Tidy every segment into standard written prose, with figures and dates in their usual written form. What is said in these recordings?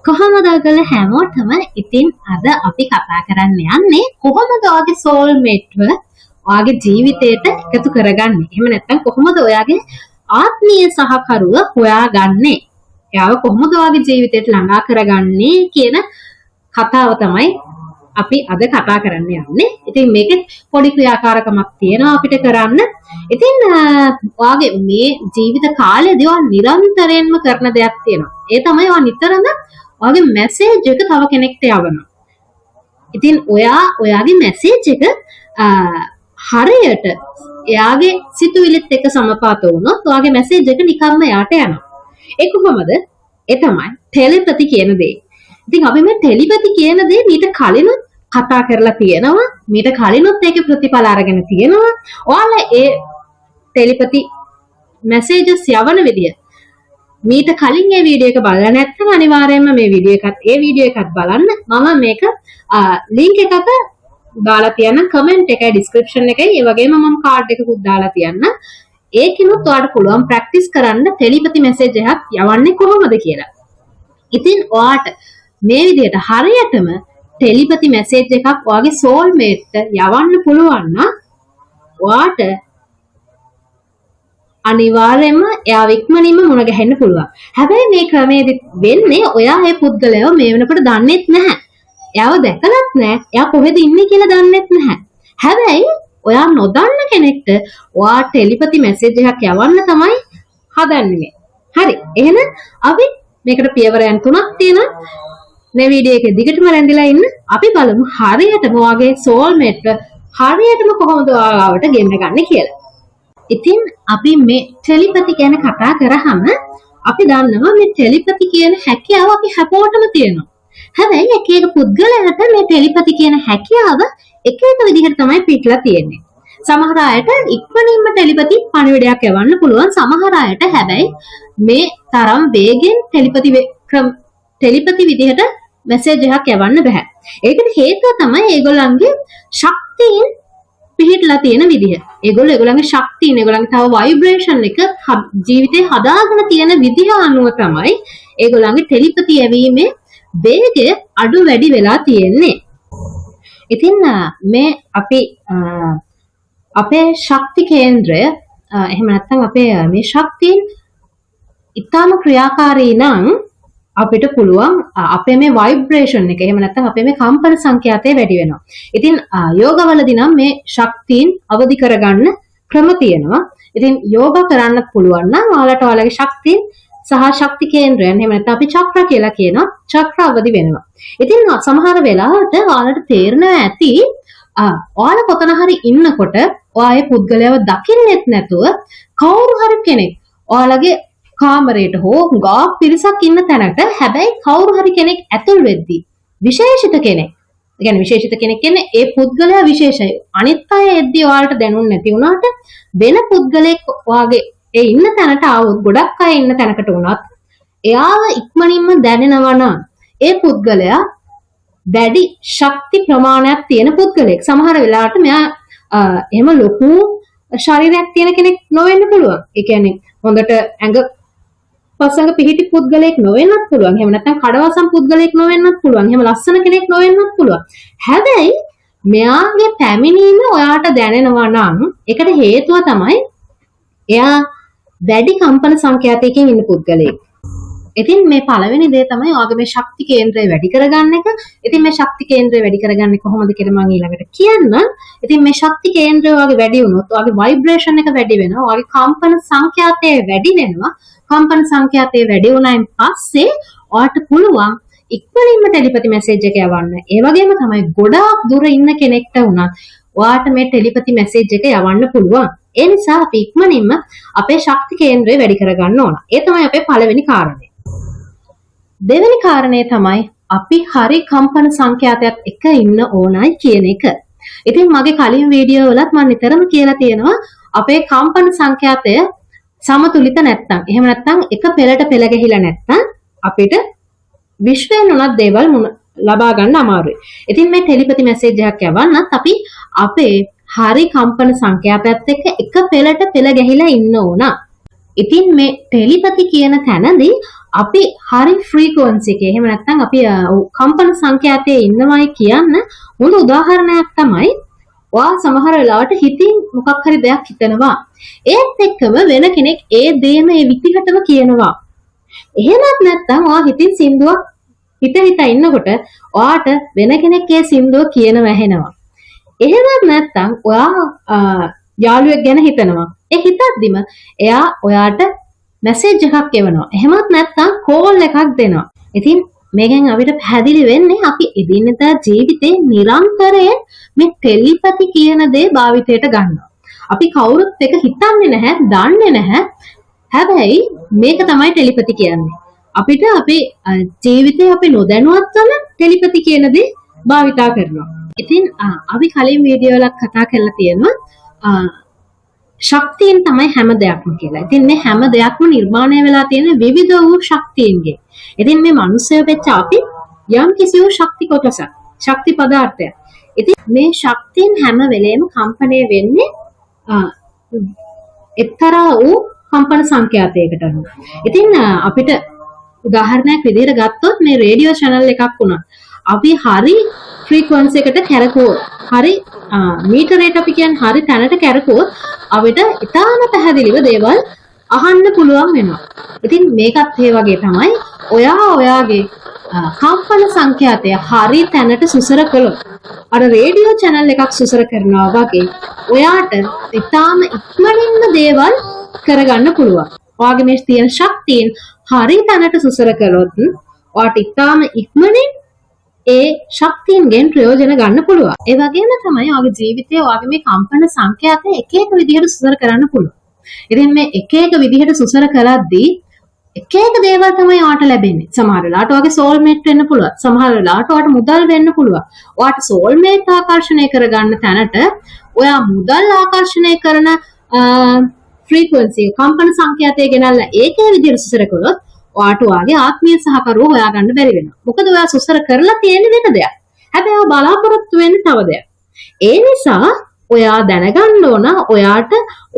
කොහොමද ඔයගොල්ලෝ හැමෝටම ඉතින් අද අපි කතා කරන්න යන්නේ කොහොමද ඔයාගේ soulmate ව ඔයාගේ ජීවිතයට එකතු කරගන්නේ. එහෙම නැත්නම් කොහොමද ඔයාගේ ආත්මීය සහකරුව හොයාගන්නේ? එයාව කොහොමද ඔයාගේ ජීවිතයට ළඟා කරගන්නේ කියන කතාව තමයි අපි අද කතා කරන්න යන්නේ. ඉතින් මේකේ පොඩි ක්‍රියාකාරකමක් තියෙනවා අපිට කරන්න. ඉතින් ඔයාගේ මේ ජීවිත කාලයේදී ඔයා නිරන්තරයෙන්ම කරන දෙයක් තියෙනවා. ඒ තමයි ඔයා නිතරම ඔයාගේ මැසේජ් එක තව කෙනෙක්ට යවනවා. ඉතින් ඔයාගේ මැසේජ් එක හරියට එයාගේ සිතුවිලිත් එක්ක සමපාත වුණොත් ඔයාගේ මැසේජ් එක නිකම්ම යාට යනවා. ඒ කොහොමද? ඒ තමයි ටෙලිපති කියන දේ. ඉතින් අපි මේ ටෙලිපති කියන දේ මීට කලිනුත් කතා කරලා තියෙනවා. මීට කලිනුත් ඒකේ ප්‍රතිඵල අරගෙන තියෙනවා. ඔයාලා ඒ ටෙලිපති මැසේජස් යවන විදිය මීට කලින් මේ වීඩියෝ එක බලලා නැත්නම් අනිවාර්යයෙන්ම මේ වීඩියෝ එකත් බලන්න. මම මේක ලින්ක් එකක දාලා තියන්න කමෙන්ට් එකයි ඩිස්ක්‍රිප්ෂන් එකයි. ඒ වගේම මම කාඩ් එකකුත් දාලා තියන්න. ඒකිනුත් ඔයාලට පුළුවන් ප්‍රැක්ටිස් කරන්න ටෙලිපති මැසේජ් එකක් යවන්නේ කොහොමද කියලා. ඉතින් ඔයාට මේ විදිහට හරියටම ටෙලිපති මැසේජ් එකක් ඔයාගේ soulmate යවන්න පුළුවන් නම් ඔයාට අනිවාර්යයෙන්ම එයාව ඉක්මනින්ම මුණ ගැහෙන්න පුළුවන්. හැබැයි මේ ක්‍රමයේදී වෙන්නේ ඔයා මේ පුද්ගලයාව මේ වෙනකොට දන්නේත් නැහැ. එයාව දැකලත් නැහැ. එයා කොහෙද ඉන්නේ කියලා දන්නේත් නැහැ. හැබැයි ඔයා නොදන්න කෙනෙක්ට ඔයා ටෙලිපති මැසේජ් එකක් යවන්න තමයි හදන්නේ. හරි. එහෙනම් අපි මේකට පියවරයන් 3ක් තියෙනවා. මේ වීඩියෝ එකේ දිගටම රැඳිලා ඉන්න. අපි බලමු හරියටම ඔයාගේ soulmate හරියටම කොහොමද ඔයාලට ගෙන්න ගන්න කියලා. ඉතින් අපි මේ ටෙලිපති ගැන කතා කරාම අපි දන්නවා මේ ටෙලිපති කියන හැකියාව අපි හැමෝටම තියෙනවා. හැබැයි එක එක පුද්ගලයාට මේ ටෙලිපති කියන හැකියාව එක එක විදිහට තමයි පිටලා තියෙන්නේ. සමහර අයට ඉක්මනින්ම ටෙලිපති පණිවිඩයක් යවන්න පුළුවන්. සමහර අයට හැබැයි මේ තරම් වේගෙන් ටෙලිපති විදිහට මැසේජ් එකක් යවන්න බෑ. ඒකට හේතුව තමයි ඒගොල්ලන්ගේ ශක්තියින් පිහිටලා තියෙන විදිහ. ඒගොල්ලන්ගේ ශක්තියින් ඒගොල්ලන්ගේ තව ভাইබ්‍රේෂන් එක ජීවිතේ හදාගෙන තියෙන විදිහ අනුව තමයි ඒගොල්ලන්ගේ ටෙලිපති යැවීමේ වේගය අඩු වැඩි වෙලා තියෙන්නේ. ඉතින් මේ අපි අපේ ශක්ති කේන්ද්‍රය එහෙම නැත්නම් අපේ මේ ශක්තියින් ඊටම ක්‍රියාකාරී නම් අපිට පුළුවන් අපේ මේ ভাইබ්‍රේෂන් එක එහෙම නැත්නම් අපේ මේ කම්පන සංඛ්‍යාතය වැඩි වෙනවා. ඉතින් යෝගවලදී නම් මේ ශක්තියින් අවදි කරගන්න ක්‍රම තියෙනවා. ඉතින් යෝග කරන්න පුළුවන් නම් ඔයාලට ඔයාලගේ ශක්තියින් සහ ශක්ති කේන්ද්‍රයන් එහෙම නැත්නම් අපි චක්‍ර කියලා කියනවා. චක්‍ර අවදි වෙනවා. ඉතින් සමහර වෙලාවට ඔයාලට තේරෙනවා ඇති ඔයාලා කොතන හරි ඉන්නකොට ඔයාගේ පුද්ගලයාව දකින්නෙත් නැතුව කවුරු හරි කෙනෙක් ඔයාලගේ කාමරයට හෝ ගා පිරිසක් ඉන්න තැනට හැබැයි කවුරු හරි කෙනෙක් ඇතුල් වෙද්දී විශේෂිත කෙනෙක්. ඒ කියන්නේ විශේෂිත කෙනෙක් කියන්නේ ඒ පුද්ගලයා විශේෂයි. අනිත් අය එද්දී ඔයාලට දැනුන්නේ නැති වුණාට වෙන පුද්ගලෙක් ඔයාගේ ඒ ඉන්න තැනට ආවොත් ගොඩක් අය ඉන්න තැනකට වුණත් එයාව ඉක්මනින්ම දැනෙනවා නම් ඒ පුද්ගලයා දැඩි ශක්ති ප්‍රමාණයක් තියෙන පුද්ගලෙක්. සමහර වෙලාවට මෙයා එහෙම ලොකු ශරීරයක් තියෙන කෙනෙක් නොවෙන්න පුළුවන්. ඒ කියන්නේ හොඳට ඇඟ පසඟ පිහිටි පුද්ගලෙක් නොවෙන්නත් පුළුවන්. එහෙම නැත්නම් කඩවසම් පුද්ගලෙක් නොවෙන්නත් පුළුවන්. එහෙම ලස්සන කෙනෙක් නොවෙන්නත් පුළුවන්. හැබැයි මෙයාගේ පැමිණීම ඔයාට දැනෙනවා නම් ඒකට හේතුව තමයි එයා දැඩි කම්පන සංඛ්‍යාතයකින් ඉන්න පුද්ගලෙක්. ඉතින් මේ පළවෙනි දේ තමයි ඔයාගේ මේ ශක්ති කේන්ද්‍රය වැඩි කරගන්න එක. ඉතින් මේ ශක්ති කේන්ද්‍රය වැඩි කරගන්නේ කොහොමද කියලා මම ඊළඟට කියන්නම්. ඉතින් මේ ශක්ති කේන්ද්‍රය ඔයාගේ වැඩි වුණොත් ඔයාගේ ভাইබ්‍රේෂන් එක වැඩි වෙනවා. ඔයාගේ කම්පන සංඛ්‍යාතය වැඩි වෙනවා. කම්පන සංඛ්‍යාතය වැඩි වුණායින් පස්සේ ඔයාට පුළුවන් ඉක්මනින්ම ටෙලිපති මැසේජ් එක යවන්න. ඒ වගේම තමයි ගොඩාක් දුර ඉන්න කෙනෙක්ට වුණත් ඔයාට මේ ටෙලිපති මැසේජ් එක යවන්න පුළුවන්. ඒ නිසා අපි ඉක්මනින්ම අපේ ශක්ති කේන්ද්‍රය වැඩි කරගන්න ඕන. ඒ තමයි අපේ පළවෙනි කාරණය. දෙවෙනි කාරණේ තමයි අපි හරි කම්පන සංඛ්‍යාතයක් එක ඉන්න ඕනයි කියන එක. ඉතින් මගේ කලින් වීඩියෝ වලත් මම නිතරම කියලා තියෙනවා අපේ කම්පන සංඛ්‍යාතය සමතුලිත නැත්තම් එහෙම නැත්තම් එක පෙළට පෙළ ගැහිලා නැත්තම් අපිට විශ්වයෙන් උනත් දේවල් ලබා ගන්න අමාරුයි. ඉතින් මේ ටෙලිපති මැසේජ් එකක් යවන්නත් අපි අපේ හරි කම්පන සංඛ්‍යාතයත් එක්ක එක පෙළට පෙළ ගැහිලා ඉන්න ඕන. ඉතින් මේ ටෙලිපති කියන තැනදී අපි හරි ෆ්‍රීකවන්සි එකේ එහෙම නැත්නම් අපි කම්පන සංඛ්‍යාතයේ ඉන්නවයි කියන්න හොඳ උදාහරණයක් තමයි ඔයා සමහර වෙලාවට හිතින් මොකක් හරි දෙයක් හිතනවා. ඒත් එක්කම වෙන කෙනෙක් ඒ දේම ඒ විදිහටම කියනවා. එහෙමත් නැත්නම් ඔයා හිතින් සින්දුවක් හිත ඉන්නකොට ඔයාට වෙන කෙනෙක් ඒ සින්දුව කියනව ඇහෙනවා. එහෙමත් නැත්නම් ඔයා යාළුවෙක් ගැන හිතනවා. ඒ හිතද්දිම එයා ඔයාට මැසේජ් එකක් එවනවා. එහෙමත් නැත්නම් කෝල් එකක් දෙනවා. ඉතින් මේකෙන් අපිට පැහැදිලි වෙන්නේ අපි එදිනෙදා ජීවිතේ නිරන්තරයෙන් මේ ටෙලිපති කියන දේ භාවිතයට ගන්නවා. අපි කවුරුත් එක හිතන්නේ නැහැ, දන්නේ නැහැ. හැබැයි මේක තමයි ටෙලිපති කියන්නේ. අපිට අපේ ජීවිතේ අපි නොදැනුවත්වම ටෙලිපති කියන දේ භාවිතා කරනවා. ඉතින් අපි කලින් වීඩියෝ වලක් කතා කරලා තියෙනවා ශක්තියෙන් තමයි හැම දෙයක්ම කියලා. ඉතින් මේ හැම දෙයක්ම නිර්මාණය වෙලා තියෙන විවිධ වූ ශක්තියින්ගෙන්. ඉතින් මේ මිනිස්සු වෙච්ච අපි යම් කිසි වූ ශක්ති කොටසක්, ශක්ති පදාර්ථයක්. ඉතින් මේ ශක්තියින් හැම වෙලේම කම්පණය වෙන්නේ එක්තරා වූ කම්පන සංඛ්‍යාතයකට අනුව. ඉතින් අපිට උදාහරණයක් විදිහට ගත්තොත් මේ රේඩියෝ channel එකක් වුණා. අපි හරි ෆ්‍රීකවන්සි එකට කැරකුවොත්, හරි මීටරයට අපි කියන්නේ හරි තැනට කැරකුවොත් අපිට ඉතාම පැහැදිලිව දේවල් අහන්න පුළුවන් වෙනවා. ඉතින් මේකත් ඒ වගේ තමයි ඔයාගේ කම්පන සංඛ්‍යාතය හරි තැනට සුසර කළොත් අර රේඩියෝ channel එකක් සුසර කරනවා වගේ ඔයාට ඉතාම ඉක්මනින්ම දේවල් කරගන්න පුළුවන්. ඔයාගේ මේ තියෙන ශක්තියෙන් හරි තැනට සුසර කළොත් ඔයාට ඉතාම ඉක්මනින් ඒ ශක්තියෙන් ප්‍රයෝජන ගන්න පුළුවන්. ඒ වගේම තමයි ඔයාගේ ජීවිතයේ ඔයාගේ මේ කම්පන සංඛ්‍යාතය එක එක විදිහට සුසර කරන්න පුළුවන්. ඉතින් මේ එක එක විදිහට සුසර කරද්දී එක එක දේවල් තමයි ඔයාට ලැබෙන්නේ. සමහර වෙලාවට ඔයාගේ සෝල්මේට් වෙන්න පුළුවන්. සමහර වෙලාවට ඔයාට මුදල් වෙන්න පුළුවන්. ඔයාට සෝල්මේට් ආකර්ෂණය කරගන්න තැනට ඔයා මුදල් ආකර්ෂණය කරන ෆ්‍රීකවන්සි කම්පන සංඛ්‍යාතය ගෙනල්ලා ඒකේ විදිහට සුසර කළොත් ඔයාට ඔයාගේ ආත්මීය සහකරුවෝ හොයාගන්න බැරි වෙනවා. මොකද ඔයා සුසර කරලා තියෙන වෙන දෙයක්. හැබැයි ඔයා බලාපොරොත්තු වෙන්නේ තව දෙයක්. ඒ නිසා ඔයා දැනගන්න ඕන ඔයාට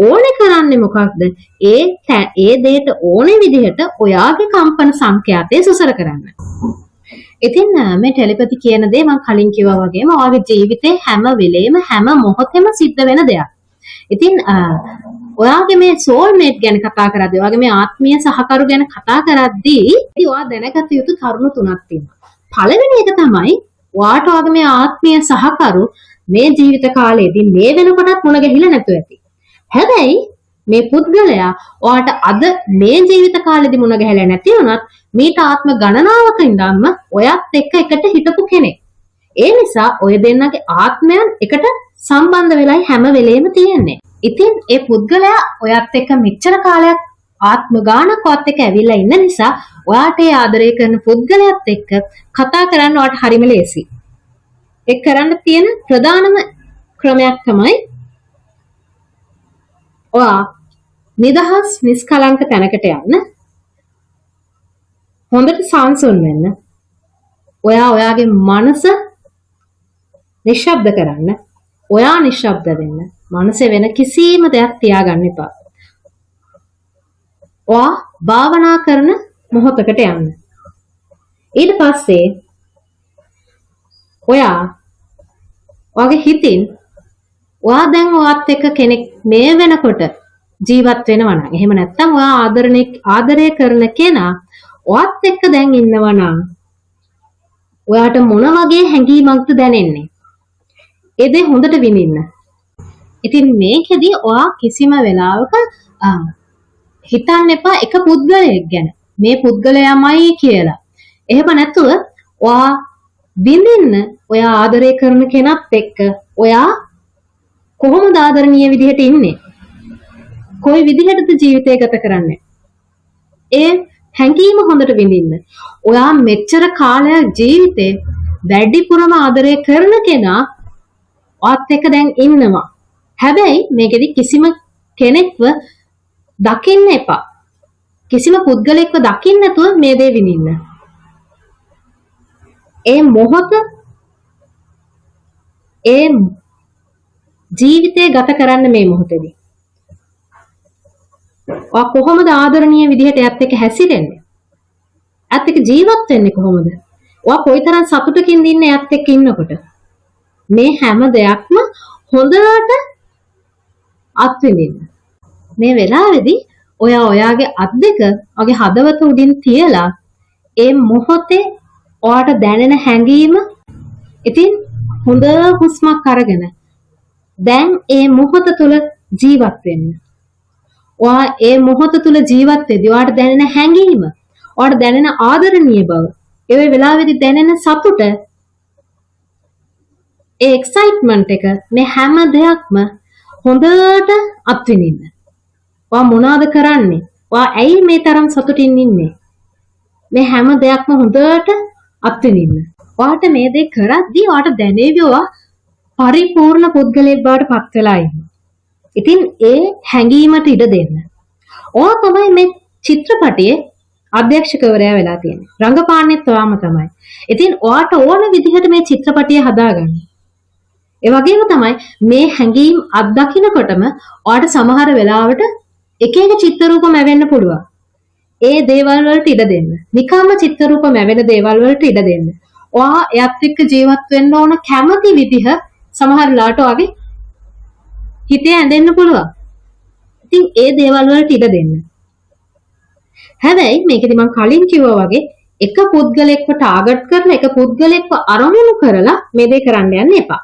ඕනේ කරන්නේ මොකක්ද? ඒ දෙයට ඕනේ විදිහට ඔයාගේ කම්පන සංඛ්‍යාතය සුසර කරන්න. ඉතින් මේ ටෙලිපති කියන දේ මම කලින් කිව්වා වගේම ඔයාගේ ජීවිතේ හැම වෙලේම හැම මොහොතෙම සිද්ධ වෙන දෙයක්. ඉතින් ඔයාගේ මේ සෝල්මේට් ගැන කතා කරද්දී, ඔයාගේ මේ ආත්මීය සහකරු ගැන කතා කරද්දී ඔයා දැනගත යුතු කරුණු තුනක් තියෙනවා. පළවෙනි එක තමයි ඔයාට ඔයාගේ මේ ආත්මීය සහකරු මේ ජීවිත කාලයේදී මේ වෙනකොටත් මුණ ගැහිලා නැතුව ඇති. හැබැයි මේ පුද්ගලයා ඔයාට අද මේ ජීවිත කාලෙදී මුණ ගැහිලා නැති වුණත් මීට ආත්ම ගණනාවක ඉඳන්ම ඔයත් එක්ක එකට හිටපු කෙනෙක්. ඒ නිසා ඔය දෙන්නගේ ආත්මයන් එකට සම්බන්ධ වෙලයි හැම වෙලේම තියෙන්නේ. ඉතින් ඒ පුද්ගලයා ඔයත් එක්ක මෙච්චර කාලයක් ආත්ම ගානක් ඔයත් එක්ක ඇවිල්ලා ඉන්න නිසා ඔයාට ඒ ආදරය කරන පුද්ගලයාත් එක්ක කතා කරන්න ඔයාට හරිම ලේසි. ඒ කරන්න තියෙන ප්‍රධානම ක්‍රමයක් තමයි ඔයා නිදහස් නිස්කලංක තැනකට යන්න. හොඳට සංසුන් වෙන්න. ඔයාගේ මනස නිශ්ශබ්ද කරන්න. ඔයා නිශ්ශබ්ද වෙන්න. මනසේ වෙන කිසිම දෙයක් තියාගන්න එපා. ඔයා භාවනා කරන මොහොතකට යන්න. ඊට පස්සේ ඔයාගේ හිතින් ඔයා දැන් ඔයත් එක්ක කෙනෙක් මේ වෙනකොට ජීවත් වෙනවා නම්, එහෙම නැත්නම් ඔයා ආදරය කරන කෙනා ඔයත් එක්ක දැන් ඉන්නවා නම් ඔයාට මොන වගේ හැඟීමක්ද දැනෙන්නේ? ඒ දේ හොඳට විඳින්න. ඉතින් මේකෙදි ඔයා කිසිම වෙලාවක හිතන්න එපා එක පුද්ගලයෙක් ගැන. මේ පුද්ගලයාමයි කියලා. එහෙම නැතුව ඔයා විඳින්න ඔයා ආදරය කරන කෙනත් එක්ක ඔයා කොහොමද ආදරණීය විදිහට ඉන්නේ? කොයි විදිහටද ජීවිතය ගත කරන්නේ? ඒ හැඟීම හොඳට විඳින්න. ඔයා මෙච්චර කාලයක් ජීවිතේ වැඩිපුරම ආදරය කරන කෙනා ඔයත් එක්ක දැන් ඉන්නවා. හැබැයි මේකෙදි කිසිම කෙනෙක්ව දකින්න එපා. කිසිම පුද්ගලෙක්ව දකින්න නැතුව මේ දේ විඳින්න. ඒ මොහොත ඒ ජීවිතේ ගත කරන්න මේ මොහොතේදී. ඔයා කොහොමද ආදරණීය විදිහට එයත් එක්ක හැසිරෙන්නේ? ඇත්ත එක්ක ජීවත් වෙන්නේ කොහොමද? ඔයා කොයිතරම් සතුටකින්ද ඉන්නේ ඇත්ත එක්ක ඉන්නකොට? මේ හැම දෙයක්ම හොඳට අත්විඳින්න. මේ වෙලාවේදී ඔයාගේ අත් දෙක ඔයාගේ හදවත උඩින් තියලා ඒ මොහොතේ ඔයාට දැනෙන හැඟීම ඉතින් හොඳ හුස්මක් අරගෙන දැන් ඒ මොහොත තුල ජීවත් වෙන්න. ඔයා ඒ මොහොත තුල ජීවත් වෙද්දී ඔයාට දැනෙන හැඟීම, ඔයාට දැනෙන ආදරණීය බව, ඒ වෙලාවේදී දැනෙන සතුට, ඒ එක්සයිට්මන්ට් එක මේ හැම දෙයක්ම හොඳට අත්විඳින්න. ඔයා මොනවද කරන්නේ? ඔයා ඇයි මේ තරම් සතුටින් ඉන්නේ? මේ හැම දෙයක්ම හොඳට අත්විඳින්න. ඔයාට මේ දේ කරද්දී ඔයාට දැනේවි ඔයා පරිපූර්ණ පුද්ගලයෙක් බවට පත් වෙලා ඉන්නේ. ඉතින් ඒ හැඟීමට ඉඩ දෙන්න. ඔයා තමයි මේ චිත්‍රපටයේ අධ්‍යක්ෂකවරයා වෙලා තියෙන්නේ. රංගපාන්නෙත් ඔයාම තමයි. ඉතින් ඔයාට ඕන විදිහට මේ චිත්‍රපටිය හදාගන්න. ඒ වගේම තමයි මේ හැඟීම් අත්දකින්නකොටම ඔයාට සමහර වෙලාවට එක එක චිත්‍ර රූප මැවෙන්න පුළුවන්. ඒ දේවල් වලට ඉඩ දෙන්න. නිකම්ම චිත්‍ර රූප මැවෙන දේවල් වලට ඉඩ දෙන්න. ඔයා එයත් එක්ක ජීවත් වෙන්න ඕන කැමති විදිහ සමහර ලාට ඔයාගේ හිතේ ඇඳෙන්න පුළුවන්. ඉතින් ඒ දේවල් වලට ඉඩ දෙන්න. හැබැයි මේකෙදි මම කලින් කිව්වා වගේ එක පුද්ගලයෙක්ව ටාගට් කරලා එක පුද්ගලයෙක්ව අරමුණු කරලා මේ දේ කරන්න යන්න එපා.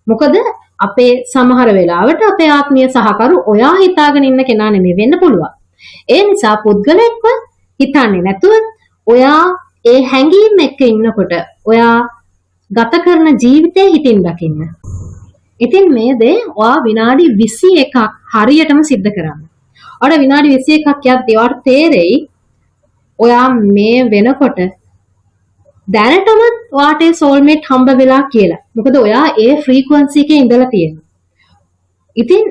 මොකද අපේ සමහර වෙලාවට අපේ ආත්මීය සහකරු ඔයා හිතාගෙන ඉන්න කෙනා නෙමෙයි වෙන්න පුළුවන්. ඒ නිසා පුද්ගලයෙක්ව හිතන්නේ නැතුව ඔයා ඒ හැඟීම් එක්ක ඉන්නකොට ඔයා ගත කරන ජීවිතේ හිතින් දකින්න. ඉතින් මේ දේ ඔයා විනාඩි 21ක් හරියටම සිද්ධ කරන්න. ඔයාට විනාඩි 21ක් යද්දී ඔයාට තේරෙයි ඔයා මේ වෙනකොට දැනටම ඔයාට ඒ සෝල්මේට් හම්බ වෙලා කියලා. මොකද ඔයා ඒ ෆ්‍රීකවන්සි එකේ ඉඳලා තියෙනවා. ඉතින්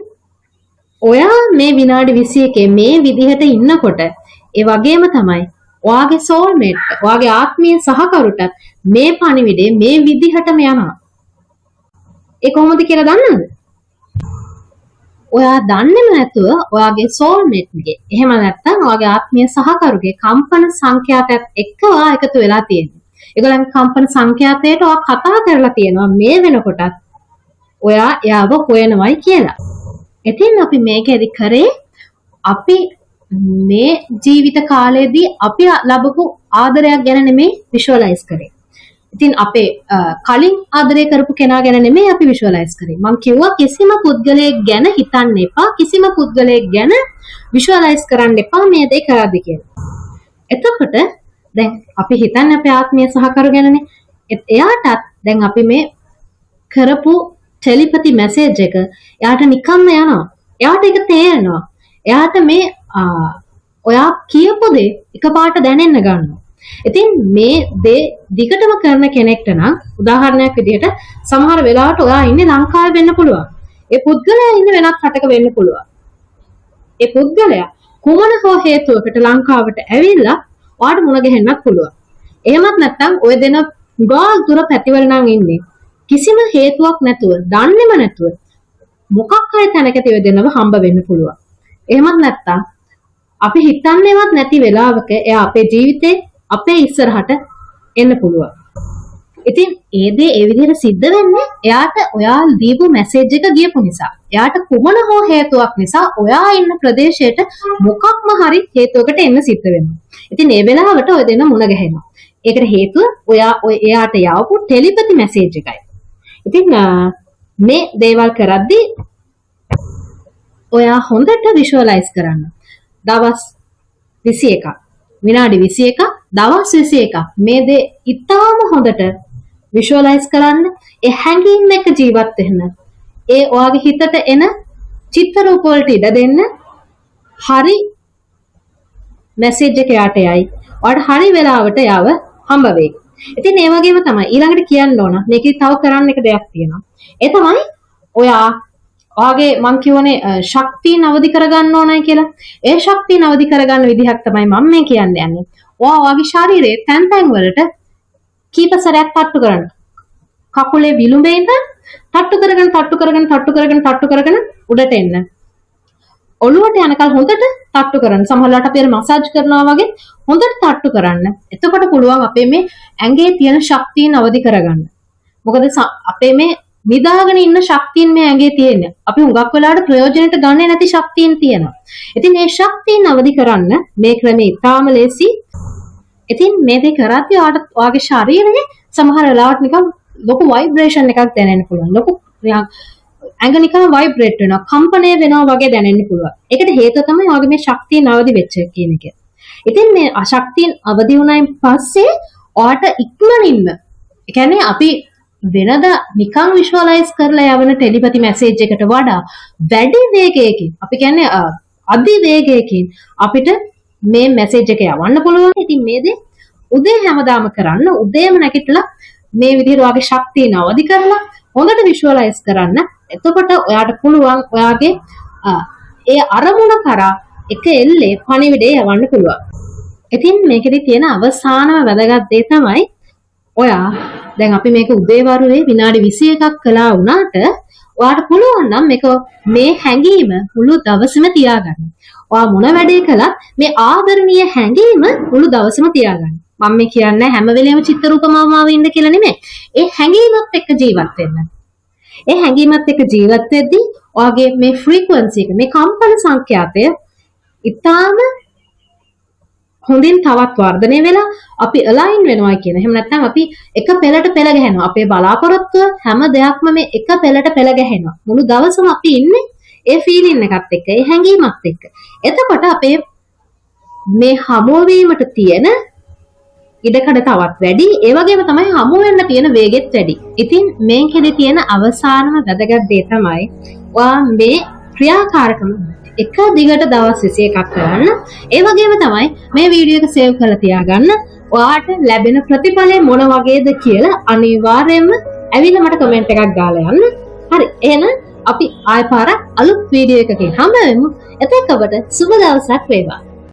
ඔයා මේ විනාඩි 21 මේ විදිහට ඉන්නකොට ඒ වගේම තමයි ඔයාගේ සෝල්මේට්, ඔයාගේ ආත්මීය සහකරුට මේ පණිවිඩේ මේ විදිහටම යනවා. ඒ කොහොමද කියලා දන්නවද? ඔයා දන්නේම නැතුව ඔයාගේ සෝල්මේට්ගේ එහෙම නැත්නම් ඔයාගේ ආත්මීය සහකරුගේ කම්පන සංඛ්‍යාතයත් එක්ක ඔයා එකතු වෙලා තියෙනවා. ඒගොල්ලන්ගේ කම්පන සංඛ්‍යාතයට ඔයා කතා කරලා තියෙනවා මේ වෙනකොටත් ඔයා එයාව හොයනවයි කියලා. ඉතින් අපි මේකෙදි කරේ අපි මේ ජීවිත කාලයේදී අපි ලැබපු ආදරයක් ගැන නෙමෙයි විෂුවලයිස් කරේ. ඉතින් අපේ කලින් ආදරය කරපු කෙනා ගැන නෙමෙයි අපි විෂුවලයිස් කරේ. මම කිව්වා කිසිම පුද්ගලයෙක් ගැන හිතන්න එපා, කිසිම පුද්ගලයෙක් ගැන විෂුවලයිස් කරන්න එපා මේ දේ කරද්දී කියලා. එතකොට දැන් අපි හිතන්නේ අපේ ආත්මීය සහකරු ගැනනේ. එයාටත් දැන් අපි මේ කරපු ටෙලිපති මැසේජ් එක එයාට නිකම්ම යනවා. එයාට ඒක තේරෙනවා. එයාට මේ ඔයා කියපු දේ එකපාරට දැනෙන්න ගන්නවා. ඉතින් මේ දේ දිගටම කරන කෙනෙක්ට නම් උදාහරණයක් විදිහට සමහර වෙලාවට ඔයා ඉන්නේ ලංකාවේ වෙන්න පුළුවන්. ඒ පුද්ගලයා ඉන්නේ වෙනත් රටක වෙන්න පුළුවන්. ඒ පුද්ගලයා කුමන හෝ හේතුවකට ලංකාවට ඇවිල්ලා ඔයාට මුණ ගැහෙන්නත් පුළුවන්. එහෙමත් නැත්නම් ඔය දෙන ගාල් දුර පැතිවල නම් ඉන්නේ. කිසිම හේතුවක් නැතුව, දන්නේම නැතුව මොකක් හරි තැනකදී ඔය දෙනව හම්බ වෙන්න පුළුවන්. එහෙමත් නැත්නම් අපි හිතන්නේවත් නැති වෙලාවක එයා අපේ ජීවිතේ අපේ ඉස්සරහට එන්න පුළුවන්. ඉතින් ඒ දේ ඒ විදිහට සිද්ධ වෙන්නේ එයාට ඔයා දීපු මැසේජ් එක ගියපු නිසා. එයාට කුමන හෝ හේතුවක් නිසා ඔයා ඉන්න ප්‍රදේශයට මොකක්ම හරි හේතුවකට එන්න සිද්ධ වෙනවා. ඉතින් ඒ වෙලාවට ඔය දෙන්න මුණ ගැහෙනවා. ඒකට හේතුව එයාට යවපු ටෙලිපති මැසේජ් එකයි. ඉතින් මේ දේවල් කරද්දී ඔයා හොඳට විෂුවලයිස් කරන්න. දවස් 21ක්, විනාඩි 21ක්, දවස් 21ක් මේ දේ ඉතාම හොඳට විෂුවලයිස් කරන්න. ඒ හැඟීම් එක ජීවත් වෙන්න. ඒ ඔයාගේ හිතට එන චිත්‍ර රූප වලට ඉඩ දෙන්න. හරි මැසේජ් එක යට යයි. ඔයාලට හරි වෙලාවට යව හම්බ වෙයි. ඉතින් ඒ වගේම තමයි ඊළඟට කියන්න ඕන මේකේ තව කරන්න එක දෙයක් තියෙනවා. ඒ තමයි ඔයාගේ මං කියවනේ ශක්තිය නවදි කරගන්න ඕනයි කියලා. ඒ ශක්තිය නවදි කරගන්න විදිහක් තමයි මම මේ කියන්න යන්නේ. ඔයාගේ ශරීරයේ තැන් තැන් වලට කීප සැරයක් තට්ටු කරන්න. කකුලේ විලුඹේ ඉඳන් තට්ටු කරගෙන උඩට එන්න. ඔළුවට යනකල් හොඳට තට්ටු කරන්න. සමහරවිට අපි මසාජ් කරනවා වගේ හොඳට තට්ටු කරන්න. එතකොට පුළුවන් අපේ මේ ඇඟේ තියෙන ශක්තියන අවදි කරගන්න. මොකද අපේ මේ නිදාගෙන ඉන්න ශක්තියන් මේ ඇඟේ තියෙන්නේ. අපි හුඟක් වෙලාවට ප්‍රයෝජනෙට ගන්නේ නැති ශක්තියන් තියෙනවා. ඉතින් මේ ශක්තියන අවදි කරන්න මේ ක්‍රමය ඉතාම ලේසි. ඉතින් මේ දේ කරද්දී ඔයාගේ ශරීරයේ සමහර වෙලාවට නිකන් ලොකු ভাইබ්‍රේෂන් එකක් දැනෙන්න පුළුවන්. ලොකු ඇඟ නිකන් ভাইබ්‍රේට් වෙනවා, කම්පණය වෙනවා වගේ දැනෙන්න පුළුවන්. ඒකට හේතුව තමයි ඔයාගේ මේ ශක්තිය අවදි වෙච්ච කියන එක. ඉතින් මේ අශක්තිය අවදි වුණායින් පස්සේ ඔයාට ඉක්මනින්ම, ඒ කියන්නේ අපි වෙනදා නිකන් විෂුවලයිස් කරලා යවන ටෙලිපති මැසේජ් එකට වඩා වැඩි වේගයකින්, අපි කියන්නේ අධි වේගයකින් අපිට මේ මැසේජ් එක යවන්න පුළුවන්. ඉතින් මේ දේ උදේ හැමදාම කරන්න. උදේම නැගිටලා මේ විදිහට ඔයාගේ ශක්තිය නවදි කරලා හොඳට විෂුවලයිස් කරන්න. එතකොට ඔයාට පුළුවන් ඔයාගේ ඒ අරමුණ කරා එක එල්ලේ පණිවිඩය යවන්න පුළුවන්. ඉතින් මේකෙදි තියෙන අවසානම වැදගත් දේ තමයි ඔයා දැන් අපි මේක උදේවරුේ විනාඩි 21ක් කළා වුණාට ඔයාට පුළුවන් නම් මේ හැඟීම මුළු දවසම තියාගන්න. ඔයා මොන වැඩේ කළත් මේ ආදරණීය හැඟීම මුළු දවසම තියාගන්න. මම මේ කියන්නේ හැම වෙලේම චිත්ත රූපමාමාව ඉන්න කියලා නෙමෙයි. ඒ හැඟීමත් එක්ක ජීවත් වෙන්න. ඒ හැඟීමත් එක්ක ජීවත් වෙද්දී ඔයාගේ මේ ෆ්‍රීකවන්සි එක, මේ කම්පන සංඛ්‍යාතය ඉතාම හොඳින් තවත් වර්ධනය වෙලා අපි අලයින් වෙනවා කියන. එහෙම නැත්නම් අපි එක පෙළට පෙළ ගැහෙනවා. අපේ බලාපොරොත්තුව හැම දෙයක්ම මේ එක පෙළට පෙළ ගැහෙනවා. මුළු දවසම අපි ඉන්නේ ඒ ෆීලින් එකත් එක්ක, ඒ හැඟීමත් එක්ක. එතකොට අපේ මේ හමුවීමට තියෙන ඉඩකඩ තවත් වැඩි. ඒ වගේම තමයි හමු වෙන්න තියෙන වේගෙත් වැඩි. ඉතින් මේකෙදි තියෙන අවසානම වැදගත් දේ තමයි ඔයා මේ ක්‍රියාකාරකම එක දිගට දවස් 21ක් කරන්න. ඒ වගේම තමයි මේ වීඩියෝ එක සේව් කරලා තියාගන්න. ඔයාට ලැබෙන ප්‍රතිඵලය මොන වගේද කියලා අනිවාර්යයෙන්ම ඇවිල්ලා මට කමෙන්ට් එකක් දාලා යන්න. හරි. එහෙනම් අපි ආයෙ පාරක් අලුත් වීඩියෝ එකකින් හම්බ වෙමු. එතකොට සුබ දවසක් වේවා.